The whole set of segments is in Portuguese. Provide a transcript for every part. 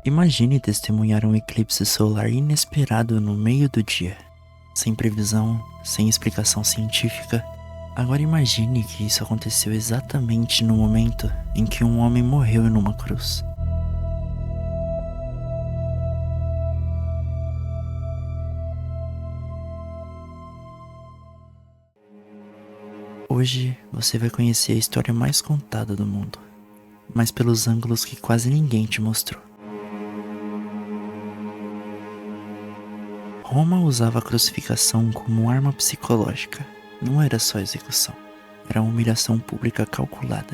Imagine testemunhar um eclipse solar inesperado no meio do dia, sem previsão, sem explicação científica. Agora imagine que isso aconteceu exatamente no momento em que um homem morreu numa cruz. Hoje você vai conhecer a história mais contada do mundo, mas pelos ângulos que quase ninguém te mostrou. Roma usava a crucificação como arma psicológica. Não era só execução, era uma humilhação pública calculada.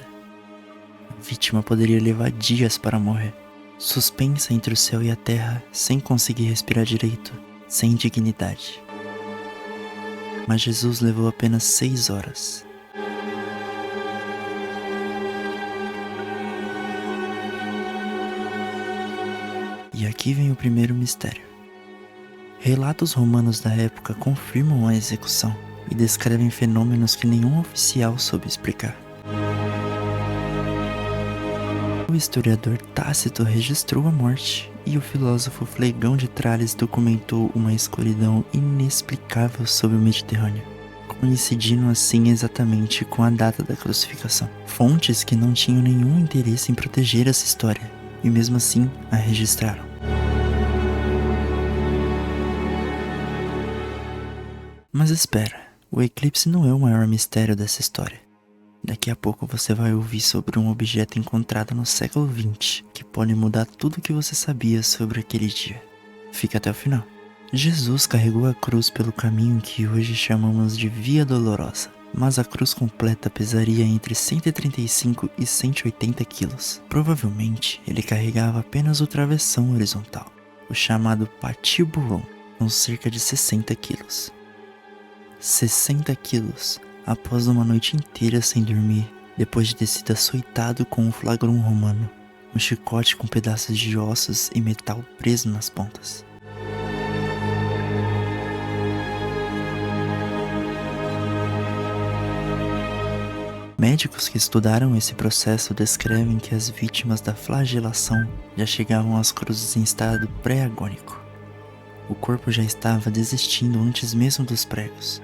A vítima poderia levar dias para morrer, suspensa entre o céu e a terra, sem conseguir respirar direito, sem dignidade. Mas Jesus levou apenas 6 horas. E aqui vem o primeiro mistério. Relatos romanos da época confirmam a execução e descrevem fenômenos que nenhum oficial soube explicar. O historiador Tácito registrou a morte e o filósofo Flegão de Trales documentou uma escuridão inexplicável sobre o Mediterrâneo, coincidindo assim exatamente com a data da crucificação. Fontes que não tinham nenhum interesse em proteger essa história e mesmo assim a registraram. Mas espera, o eclipse não é o maior mistério dessa história. Daqui a pouco você vai ouvir sobre um objeto encontrado no século XX que pode mudar tudo o que você sabia sobre aquele dia. Fica até o final. Jesus carregou a cruz pelo caminho que hoje chamamos de Via Dolorosa, mas a cruz completa pesaria entre 135 e 180 quilos. Provavelmente ele carregava apenas o travessão horizontal, o chamado patibulum, com cerca de 60 quilos. 60 quilos, após uma noite inteira sem dormir, depois de ter sido açoitado com um flagrum romano, um chicote com pedaços de ossos e metal preso nas pontas. Médicos que estudaram esse processo descrevem que as vítimas da flagelação já chegavam às cruzes em estado pré-agônico. O corpo já estava desistindo antes mesmo dos pregos.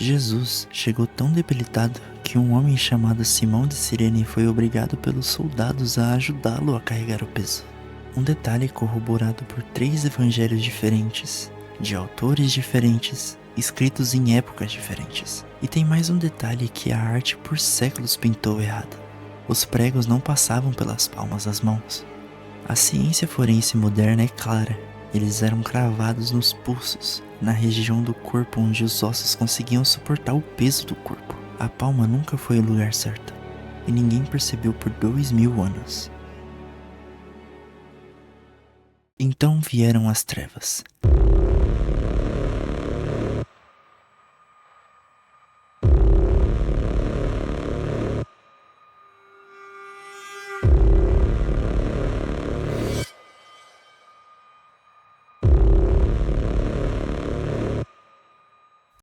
Jesus chegou tão debilitado que um homem chamado Simão de Cirene foi obrigado pelos soldados a ajudá-lo a carregar o peso. Um detalhe corroborado por 3 evangelhos diferentes, de autores diferentes, escritos em épocas diferentes. E tem mais um detalhe que a arte por séculos pintou errado. Os pregos não passavam pelas palmas das mãos. A ciência forense moderna é clara. Eles eram cravados nos pulsos, na região do corpo onde os ossos conseguiam suportar o peso do corpo. A palma nunca foi o lugar certo, e ninguém percebeu por 2000 anos. Então vieram as trevas.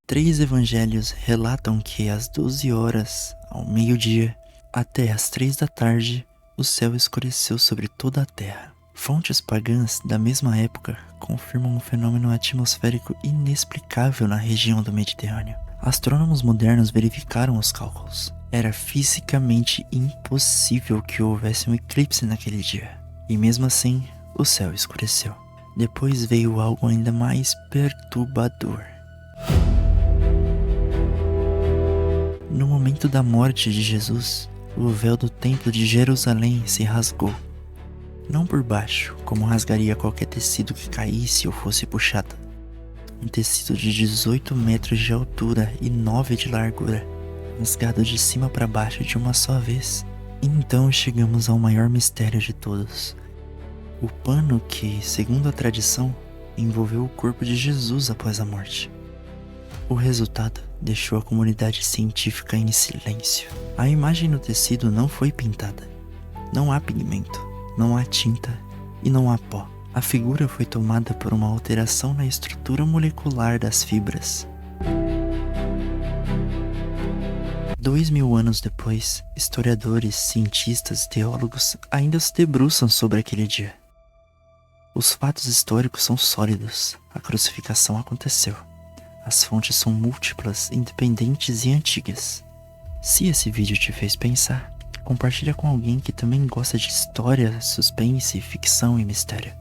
Três evangelhos relatam que às 12 horas, ao meio-dia, até às 3 da tarde, o céu escureceu sobre toda a terra. Fontes pagãs da mesma época confirmam um fenômeno atmosférico inexplicável na região do Mediterrâneo. Astrônomos modernos verificaram os cálculos. Era fisicamente impossível que houvesse um eclipse naquele dia. E mesmo assim, o céu escureceu. Depois veio algo ainda mais perturbador. No momento da morte de Jesus, o véu do templo de Jerusalém se rasgou. Não por baixo, como rasgaria qualquer tecido que caísse ou fosse puxado. Um tecido de 18 metros de altura e 9 de largura, rasgado de cima para baixo de uma só vez. E então chegamos ao maior mistério de todos. O pano que, segundo a tradição, envolveu o corpo de Jesus após a morte. O resultado deixou a comunidade científica em silêncio. A imagem no tecido não foi pintada. Não há pigmento, não há tinta e não há pó. A figura foi tomada por uma alteração na estrutura molecular das fibras. 2000 anos depois, historiadores, cientistas e teólogos ainda se debruçam sobre aquele dia. Os fatos históricos são sólidos. A crucificação aconteceu. As fontes são múltiplas, independentes e antigas. Se esse vídeo te fez pensar, compartilha com alguém que também gosta de história, suspense, ficção e mistério.